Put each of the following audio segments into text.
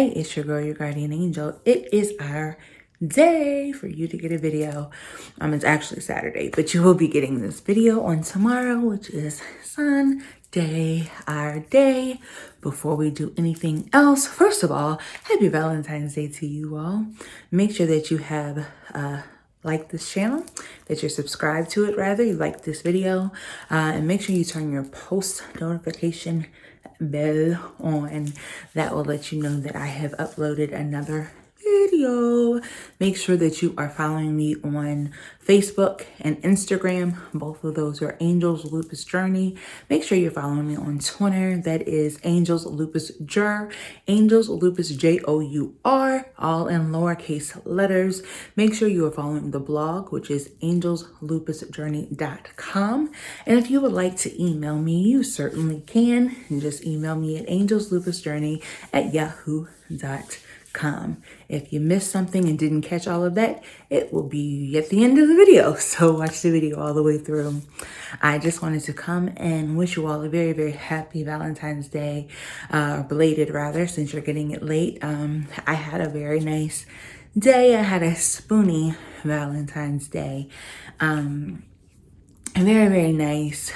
Hey, it's your girl, your guardian angel. It is our day for you to get a video. It's actually Saturday, but you will be getting this video on tomorrow, which is Sunday, our day. Before we do anything else, first of all, happy Valentine's Day to you all. Make sure that you have like this channel, that you're subscribed to it, rather, you like this video, and make sure you turn your post notification bell on. That will let you know that I have uploaded another video. Make sure that you are following me on Facebook and Instagram. Both of those are Angel's Lupus Journey. Make sure you're following me on Twitter. That is Angel's Lupus Jour. Angel's Lupus Jour, all in lowercase letters. Make sure you are following the blog, which is angelslupusjourney.com. And if you would like to email me, you certainly can. Just email me at angelslupusjourney@yahoo.com. If you missed something and didn't catch all of that, it will be at the end of the video. So watch the video all the way through. I just wanted to come and wish you all a very, very happy Valentine's Day, belated rather, since you're getting it late. I had a very nice day. I had a spoony Valentine's Day. Very, very nice.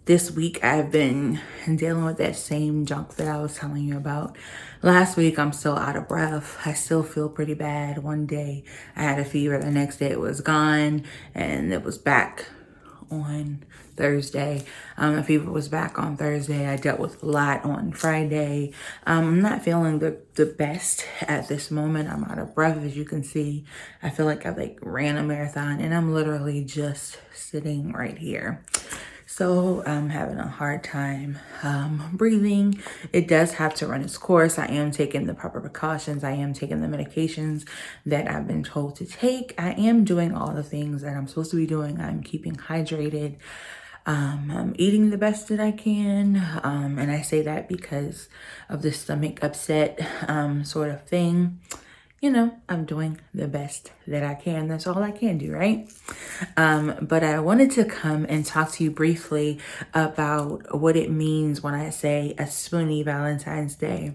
This week, I've been dealing with that same junk that I was telling you about. Last week, I'm still out of breath. I still feel pretty bad. One day, I had a fever. The next day, it was gone, and it was back on Thursday. The fever was back on Thursday. I dealt with a lot on Friday. I'm not feeling the best at this moment. I'm out of breath, as you can see. I feel like I ran a marathon, and I'm literally just sitting right here. So I'm having a hard time breathing. It does have to run its course. I am taking the proper precautions. I am taking the medications that I've been told to take. I am doing all the things that I'm supposed to be doing. I'm keeping hydrated. I'm eating the best that I can. And I say that because of the stomach upset sort of thing. You know, I'm doing the best that I can. That's all I can do, right? But I wanted to come and talk to you briefly about what it means when I say a spoony Valentine's Day.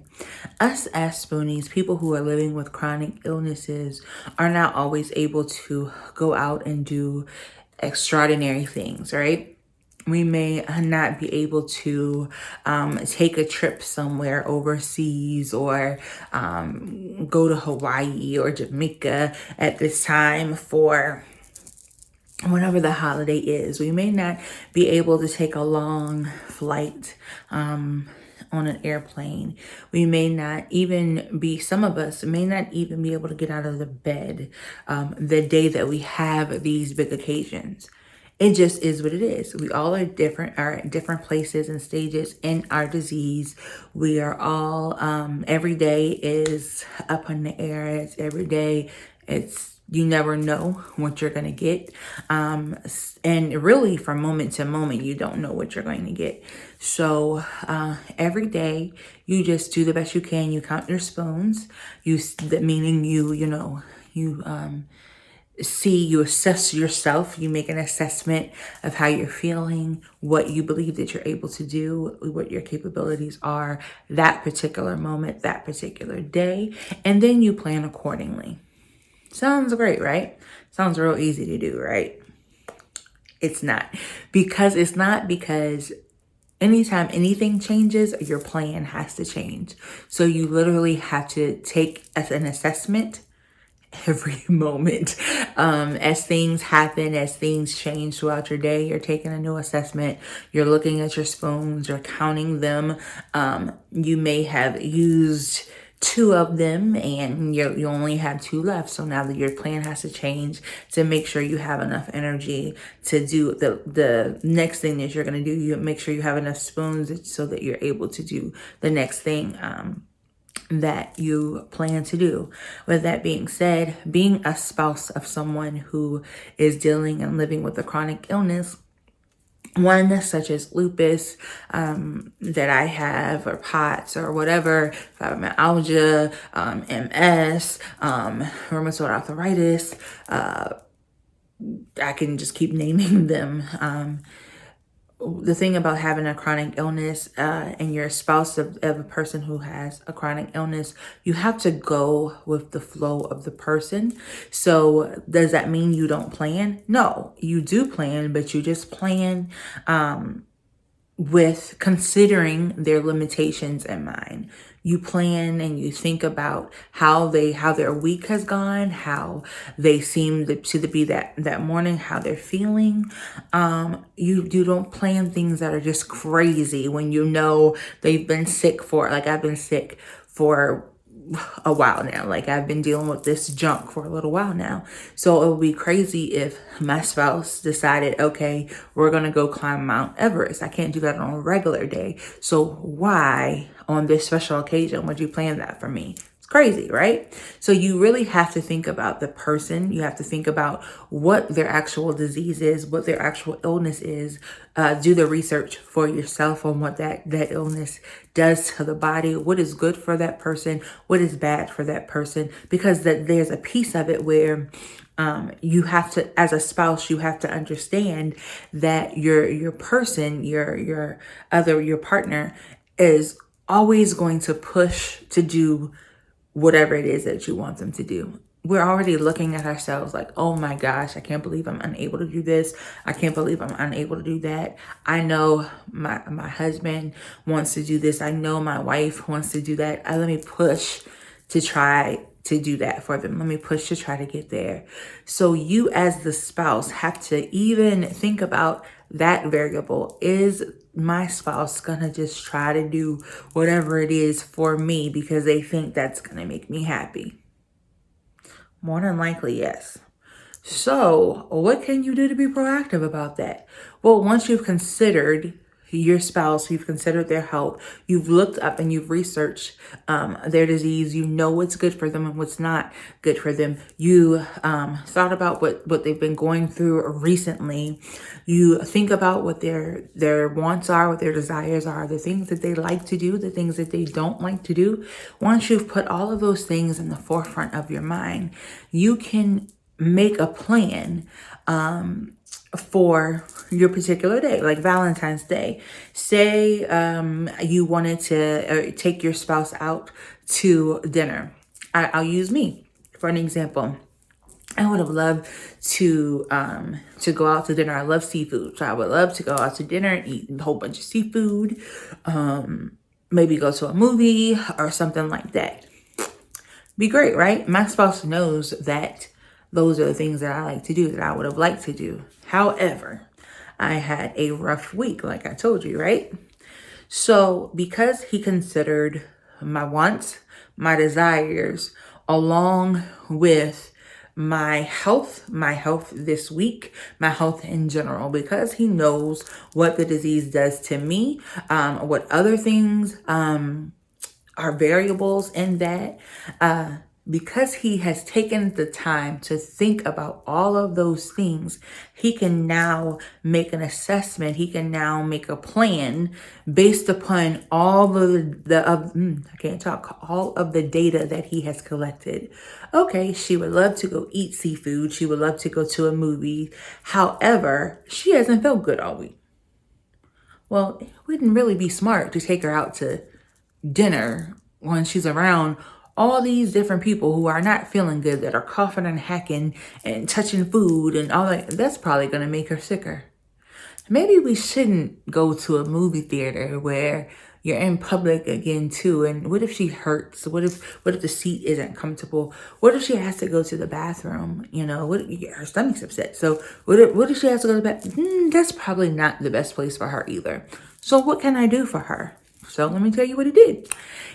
Us as spoonies, people who are living with chronic illnesses, are not always able to go out and do extraordinary things, right? We may not be able to take a trip somewhere overseas or go to Hawaii or Jamaica at this time for whatever the holiday is. We may not be able to take a long flight on an airplane. We may not even be, some of us may not even be able to get out of the bed the day that we have these big occasions. It just is what it is. We all are at different places and stages in our disease. We are all, every day is up in the air. It's every day. You never know what you're going to get. And really from moment to moment, you don't know what you're going to get. So, every day you just do the best you can. You count your spoons, meaning you assess yourself, you make an assessment of how you're feeling, what you believe that you're able to do, what your capabilities are that particular moment, that particular day, and then you plan accordingly. Sounds great, right? Sounds real easy to do, right? It's not. Because anytime anything changes, your plan has to change. So you literally have to take as an assessment every moment. As things happen, as things change throughout your day, you're taking a new assessment. You're looking at your spoons, you're counting them. You may have used 2 of them and you only have 2 left. So now that your plan has to change to make sure you have enough energy to do the next thing that you're going to do. You make sure you have enough spoons so that you're able to do the next thing that you plan to do. With that being said, being a spouse of someone who is dealing and living with a chronic illness, one such as lupus that I have, or POTS, or whatever, fibromyalgia, MS, rheumatoid arthritis, I can just keep naming them. the thing about having a chronic illness and you're a spouse of a person who has a chronic illness, you have to go with the flow of the person. So does that mean you don't plan? No, you do plan, but you just plan with considering their limitations in mind. You plan and you think about how their week has gone, how they seem to be that morning, how they're feeling. You don't plan things that are just crazy when you know they've been sick for, like I've been sick for a while now. Like I've been dealing with this junk for a little while now. So it would be crazy if my spouse decided, okay, we're going to go climb Mount Everest. I can't do that on a regular day. So why on this special occasion would you plan that for me? Crazy, right? So you really have to think about the person. You have to think about what their actual disease is, what their actual illness is. Do the research for yourself on what that illness does to the body, what is good for that person, what is bad for that person, because there's a piece of it where you have to, as a spouse, you have to understand that your person, your partner is always going to push to do whatever it is that you want them to do. We're already looking at ourselves like, oh my gosh, I can't believe I'm unable to do this. I can't believe I'm unable to do that. I know my husband wants to do this. I know my wife wants to do that. Let me push to try to do that for them. Let me push to try to get there. So you as the spouse have to even think about that variable. Is my spouse gonna just try to do whatever it is for me because they think that's gonna make me happy? More than likely, yes. So what can you do to be proactive about that? Well, once you've considered your spouse, you've considered their health, you've looked up and you've researched their disease, you know what's good for them and what's not good for them. You thought about what they've been going through recently. You think about what their wants are, what their desires are, the things that they like to do, the things that they don't like to do. Once you've put all of those things in the forefront of your mind, you can make a plan for your particular day, like Valentine's Day. Say you wanted to take your spouse out to dinner. I'll use me for an example. I would have loved to go out to dinner. I love seafood, so I would love to go out to dinner and eat a whole bunch of seafood. Maybe go to a movie or something like that. Be great, right? My spouse knows that those are the things that I like to do, that I would have liked to do. However, I had a rough week, like I told you, right? So because he considered my wants, my desires, along with my health this week, my health in general, because he knows what the disease does to me, what other things are variables in that, because he has taken the time to think about all of those things, he can now make an assessment. He can now make a plan based upon all all of the data that he has collected. Okay, she would love to go eat seafood. She would love to go to a movie. However, she hasn't felt good all week. Well, it wouldn't really be smart to take her out to dinner when she's around all these different people who are not feeling good, that are coughing and hacking and touching food and all that. That's probably going to make her sicker. Maybe we shouldn't go to a movie theater where you're in public again too. And what if she hurts? What if the seat isn't comfortable? What if she has to go to the bathroom? You know, her stomach's upset. So what if she has to go to the bathroom? That's probably not the best place for her either. So what can I do for her? So let me tell you what he did.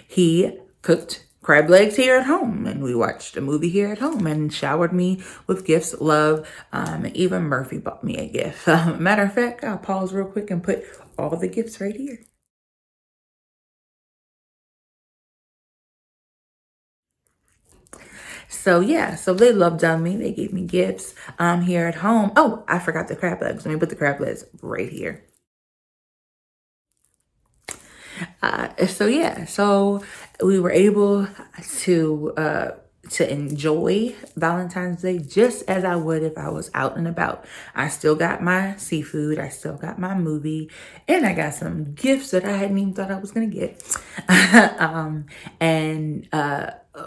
He cooked crab legs here at home, and we watched a movie here at home and showered me with gifts, love. Even Murphy bought me a gift. Matter of fact, I'll pause real quick and put all the gifts right here. So yeah, so they loved on me. They gave me gifts here at home. Oh, I forgot the crab legs. Let me put the crab legs right here. So we were able to to enjoy Valentine's Day just as I would if I was out and about. I still got my seafood, I still got my movie, and I got some gifts that I hadn't even thought I was gonna get. And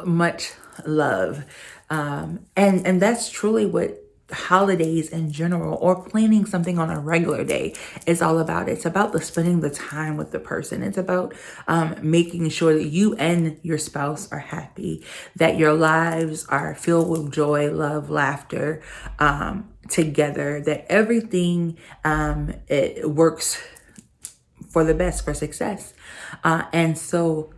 much love. And that's truly what holidays in general, or planning something on a regular day, is all about. It's about spending the time with the person. It's about making sure that you and your spouse are happy, that your lives are filled with joy, love, laughter, together, that everything it works for the best, for success. And so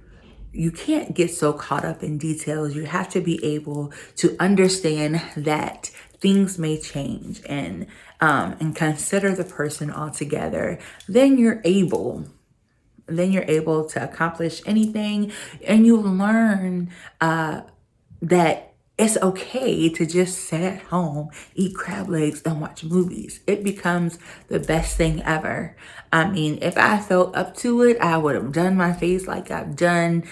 you can't get so caught up in details. You have to be able to understand that things may change, and consider the person altogether. Then you're able to accomplish anything, and you learn that it's okay to just sit at home, eat crab legs, and watch movies. It becomes the best thing ever. I mean, if I felt up to it, I would have done my face like I've done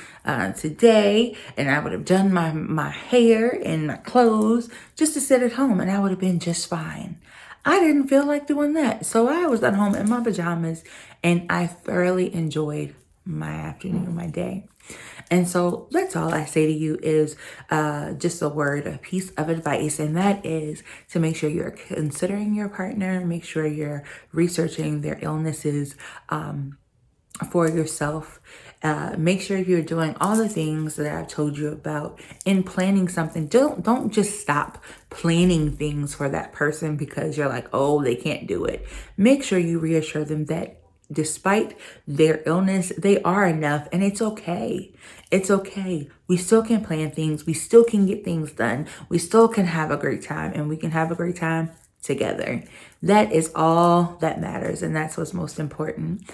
today, and I would have done my hair and my clothes just to sit at home, and I would have been just fine. I didn't feel like doing that. So I was at home in my pajamas, and I thoroughly enjoyed my afternoon, my day. And so that's all I say to you is just a piece of advice. And that is to make sure you're considering your partner, make sure you're researching their illnesses for yourself. Make sure you're doing all the things that I've told you about in planning something. Don't just stop planning things for that person because you're like, oh, they can't do it. Make sure you reassure them that despite their illness, they are enough, and it's okay. It's okay. We still can plan things. We still can get things done. We still can have a great time, and we can have a great time together. That is all that matters, and that's what's most important.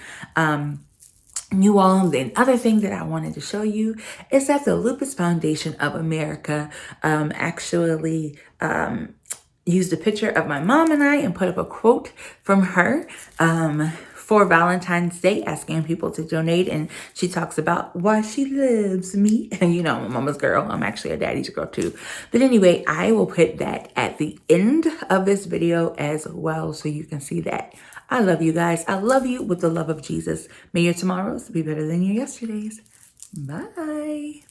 You all, the other thing that I wanted to show you is that the Lupus Foundation of America actually used a picture of my mom and I and put up a quote from her for Valentine's Day, asking people to donate. And she talks about why she loves me. And you know, I'm a mama's girl. I'm actually a daddy's girl too. But anyway, I will put that at the end of this video as well, so you can see that. I love you guys. I love you with the love of Jesus. May your tomorrows be better than your yesterdays. Bye.